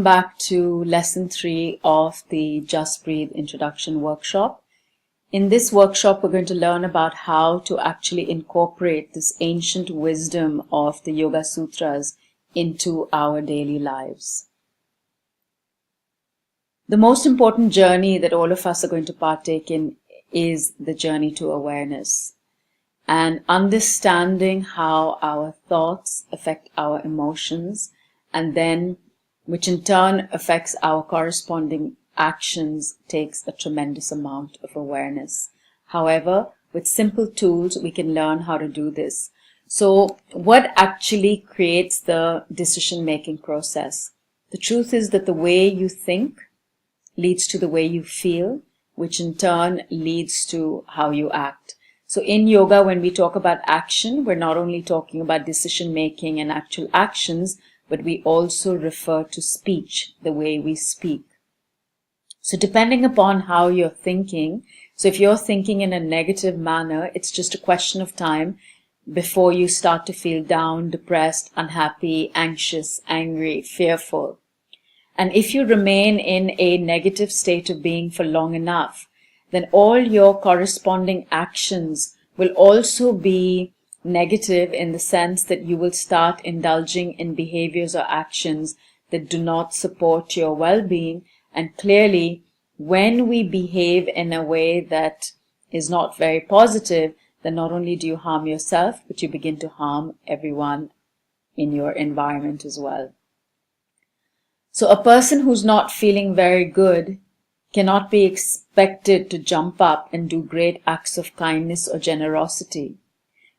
Back to lesson 3 of the Just Breathe introduction workshop. In this workshop, we're going to learn about how to actually incorporate this ancient wisdom of the Yoga Sutras into our daily lives. The most important journey that all of us are going to partake in is the journey to awareness and understanding how our thoughts affect our emotions, and then which in turn affects our corresponding actions, takes a tremendous amount of awareness. However, with simple tools, we can learn how to do this. So what actually creates the decision-making process? The truth is that the way you think leads to the way you feel, which in turn leads to how you act. So in yoga, when we talk about action, we're not only talking about decision-making and actual actions, but we also refer to speech, the way we speak. So depending upon how you're thinking, so if you're thinking in a negative manner, it's just a question of time before you start to feel down, depressed, unhappy, anxious, angry, fearful. And if you remain in a negative state of being for long enough, then all your corresponding actions will also be negative, in the sense that you will start indulging in behaviors or actions that do not support your well-being. And clearly, when we behave in a way that is not very positive, then not only do you harm yourself, but you begin to harm everyone in your environment as well. So a person who's not feeling very good cannot be expected to jump up and do great acts of kindness or generosity.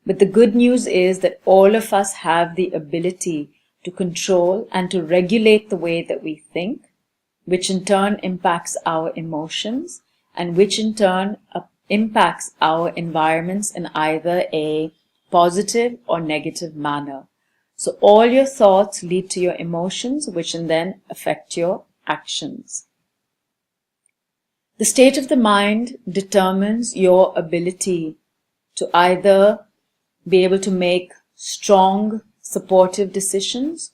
But the good news is that all of us have the ability to control and to regulate the way that we think, which in turn impacts our emotions, and which in turn impacts our environments in either a positive or negative manner. So all your thoughts lead to your emotions, which then affect your actions. The state of the mind determines your ability to either be able to make strong, supportive decisions,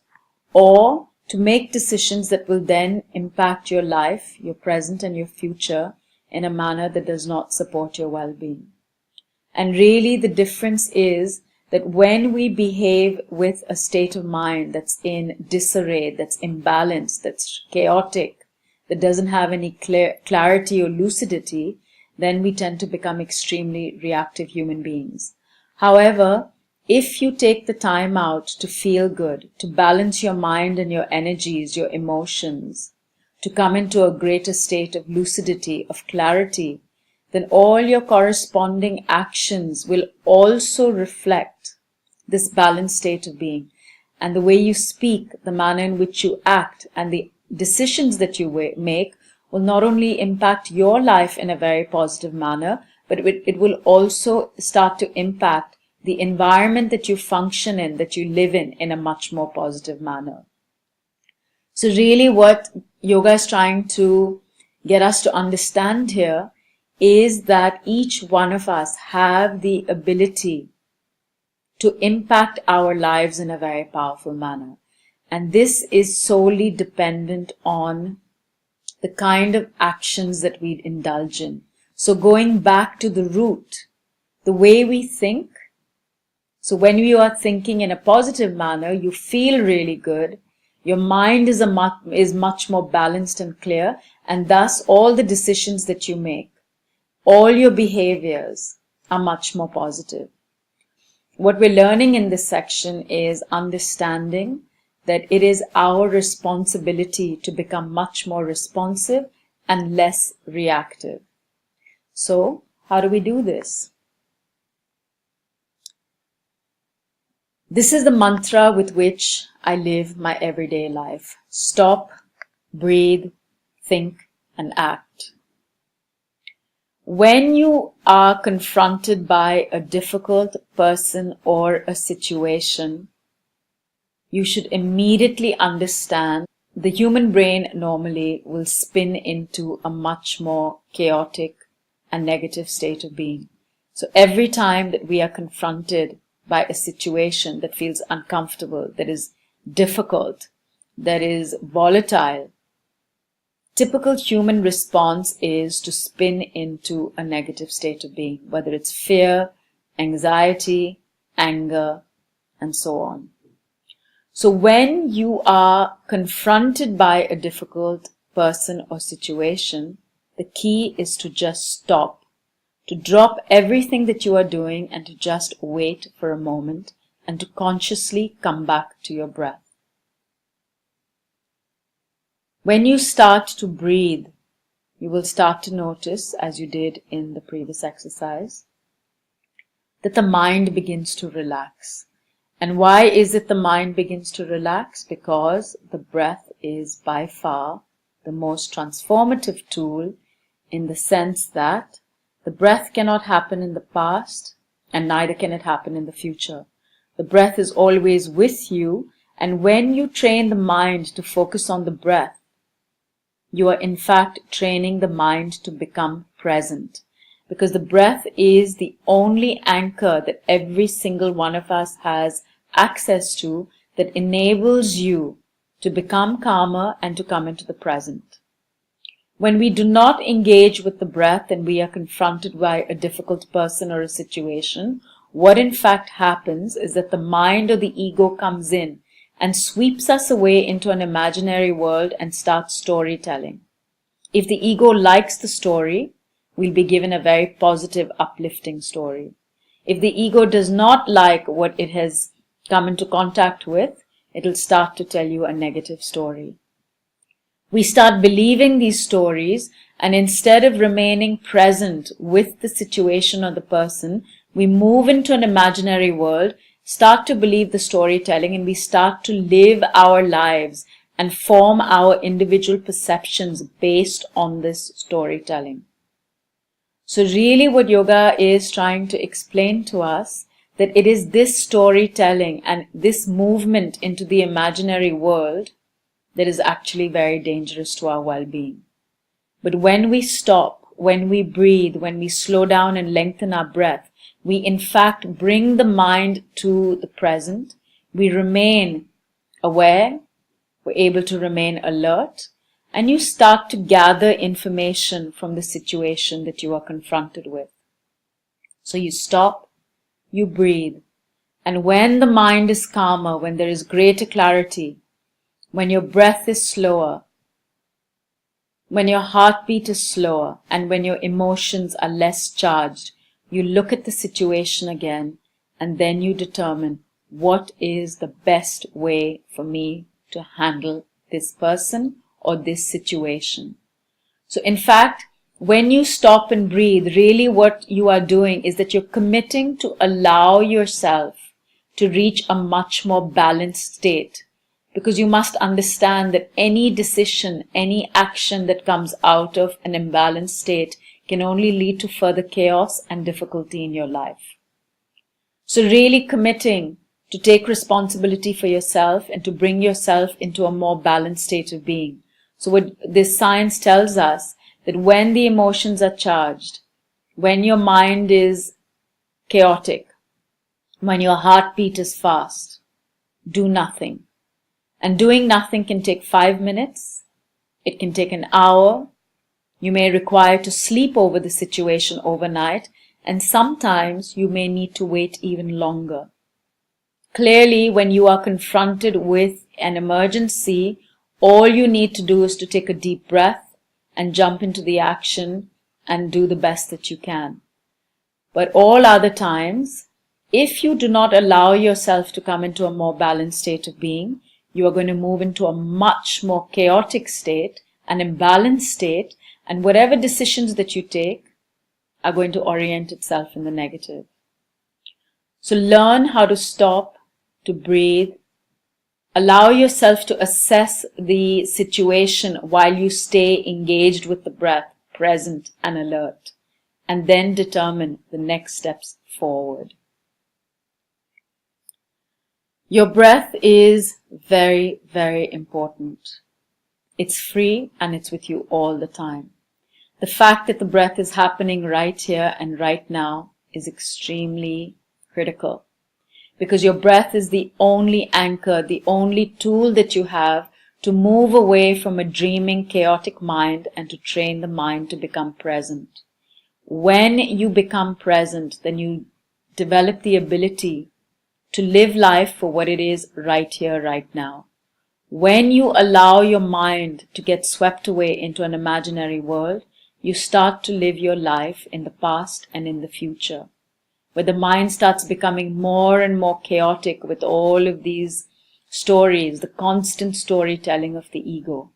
or to make decisions that will then impact your life, your present and your future, in a manner that does not support your well-being. And really the difference is that when we behave with a state of mind that's in disarray, that's imbalanced, that's chaotic, that doesn't have any clarity or lucidity, then we tend to become extremely reactive human beings. However, if you take the time out to feel good, to balance your mind and your energies, your emotions, to come into a greater state of lucidity, of clarity, then all your corresponding actions will also reflect this balanced state of being. And the way you speak, the manner in which you act, and the decisions that you make will not only impact your life in a very positive manner, but it will also start to impact the environment that you function in, that you live in a much more positive manner. So really what yoga is trying to get us to understand here is that each one of us have the ability to impact our lives in a very powerful manner. And this is solely dependent on the kind of actions that we indulge in. So going back to the root, the way we think. So when you are thinking in a positive manner, you feel really good. Your mind is much more balanced and clear, and thus all the decisions that you make, all your behaviors are much more positive. What we're learning in this section is understanding that it is our responsibility to become much more responsive and less reactive. So, how do we do this? This is the mantra with which I live my everyday life. Stop, breathe, think, and act. When you are confronted by a difficult person or a situation, you should immediately understand the human brain normally will spin into a much more chaotic and negative state of being. So every time that we are confronted by a situation that feels uncomfortable, that is difficult, that is volatile, typical human response is to spin into a negative state of being, whether it's fear, anxiety, anger, and so on. So when you are confronted by a difficult person or situation, the key is to just stop, to drop everything that you are doing and to just wait for a moment and to consciously come back to your breath. When you start to breathe, you will start to notice, as you did in the previous exercise, that the mind begins to relax. And why is it the mind begins to relax? Because the breath is by far the most transformative tool, in the sense that the breath cannot happen in the past and neither can it happen in the future. The breath is always with you, and when you train the mind to focus on the breath, you are in fact training the mind to become present, because the breath is the only anchor that every single one of us has access to, that enables you to become calmer and to come into the present. When we do not engage with the breath and we are confronted by a difficult person or a situation, what in fact happens is that the mind or the ego comes in and sweeps us away into an imaginary world and starts storytelling. If the ego likes the story, we'll be given a very positive, uplifting story. If the ego does not like what it has come into contact with, it'll start to tell you a negative story. We start believing these stories, and instead of remaining present with the situation or the person, we move into an imaginary world, start to believe the storytelling, and we start to live our lives and form our individual perceptions based on this storytelling. So really what yoga is trying to explain to us, that it is this storytelling and this movement into the imaginary world that is actually very dangerous to our well-being. But when we stop, when we breathe, when we slow down and lengthen our breath, we in fact bring the mind to the present. We remain aware, we're able to remain alert, and you start to gather information from the situation that you are confronted with. So you stop, you breathe, and when the mind is calmer, when there is greater clarity, when your breath is slower, when your heartbeat is slower, and when your emotions are less charged, you look at the situation again, and then you determine what is the best way for me to handle this person or this situation. So in fact, when you stop and breathe, really what you are doing is that you're committing to allow yourself to reach a much more balanced state. Because you must understand that any decision, any action that comes out of an imbalanced state can only lead to further chaos and difficulty in your life. So really committing to take responsibility for yourself and to bring yourself into a more balanced state of being. So what this science tells us, that when the emotions are charged, when your mind is chaotic, when your heartbeat is fast, do nothing. And doing nothing can take 5 minutes, it can take an hour, you may require to sleep over the situation overnight, and sometimes you may need to wait even longer. Clearly, when you are confronted with an emergency, all you need to do is to take a deep breath and jump into the action and do the best that you can. But all other times, if you do not allow yourself to come into a more balanced state of being, you are going to move into a much more chaotic state, an imbalanced state, and whatever decisions that you take are going to orient itself in the negative. So learn how to stop, to breathe, allow yourself to assess the situation while you stay engaged with the breath, present and alert, and then determine the next steps forward. Your breath is very, very important. It's free and it's with you all the time. The fact that the breath is happening right here and right now is extremely critical, because your breath is the only anchor, the only tool that you have to move away from a dreaming, chaotic mind and to train the mind to become present. When you become present, then you develop the ability to live life for what it is right here, right now. When you allow your mind to get swept away into an imaginary world, you start to live your life in the past and in the future, where the mind starts becoming more and more chaotic with all of these stories, the constant storytelling of the ego.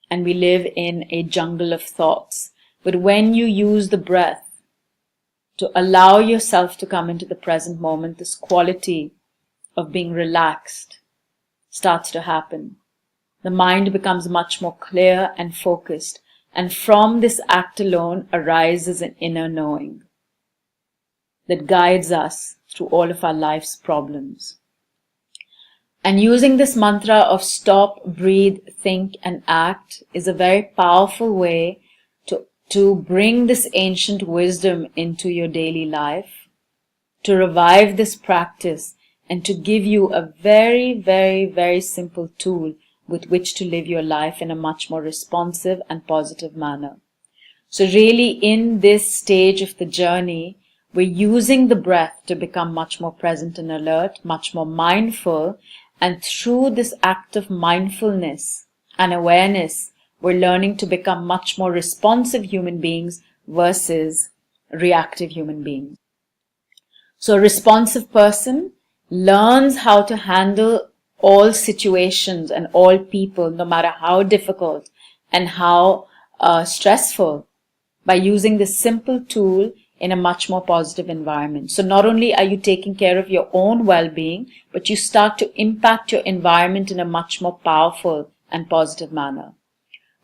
And we live in a jungle of thoughts. But when you use the breath to allow yourself to come into the present moment, this quality of being relaxed starts to happen. The mind becomes much more clear and focused, and from this act alone arises an inner knowing that guides us through all of our life's problems. And using this mantra of stop, breathe, think, and act is a very powerful way to bring this ancient wisdom into your daily life, to revive this practice, and to give you a very, very, very simple tool with which to live your life in a much more responsive and positive manner. So really, in this stage of the journey, we're using the breath to become much more present and alert, much more mindful, and through this act of mindfulness and awareness, we're learning to become much more responsive human beings versus reactive human beings. So a responsive person learns how to handle all situations and all people, no matter how difficult and how stressful, by using this simple tool in a much more positive environment. So not only are you taking care of your own well-being, but you start to impact your environment in a much more powerful and positive manner.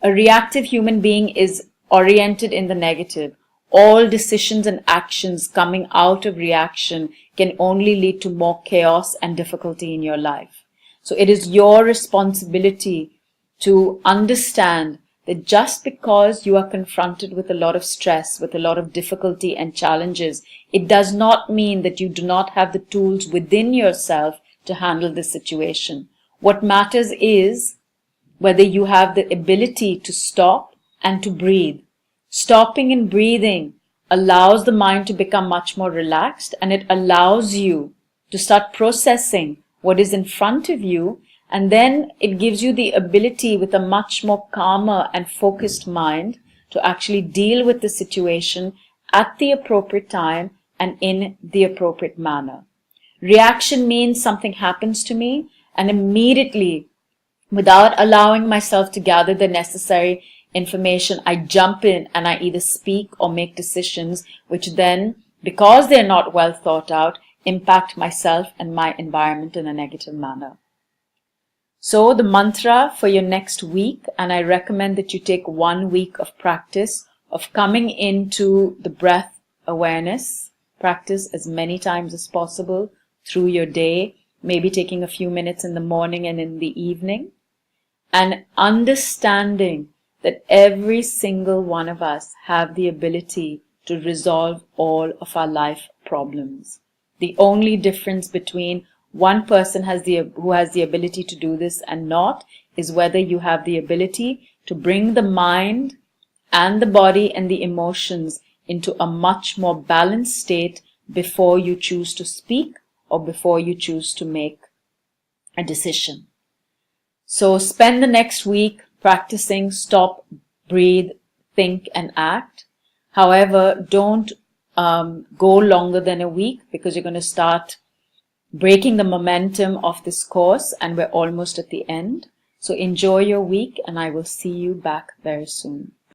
A reactive human being is oriented in the negative. All decisions and actions coming out of reaction can only lead to more chaos and difficulty in your life. So it is your responsibility to understand that just because you are confronted with a lot of stress, with a lot of difficulty and challenges, it does not mean that you do not have the tools within yourself to handle the situation. What matters is whether you have the ability to stop and to breathe. Stopping and breathing allows the mind to become much more relaxed, and it allows you to start processing what is in front of you, and then it gives you the ability with a much more calmer and focused mind to actually deal with the situation at the appropriate time and in the appropriate manner. Reaction means something happens to me, and immediately, without allowing myself to gather the necessary information, I jump in and I either speak or make decisions which then, because they're not well thought out, impact myself and my environment in a negative manner. So the mantra for your next week, and I recommend that you take 1 week of practice of coming into the breath awareness, practice as many times as possible through your day, maybe taking a few minutes in the morning and in the evening, and understanding that every single one of us have the ability to resolve all of our life problems. The only difference between one person who has the ability to do this and not is whether you have the ability to bring the mind and the body and the emotions into a much more balanced state before you choose to speak or before you choose to make a decision. So spend the next week practicing stop, breathe, think, and act. However, don't go longer than a week, because you're going to start breaking the momentum of this course, and we're almost at the end. So enjoy your week, and I will see you back very soon.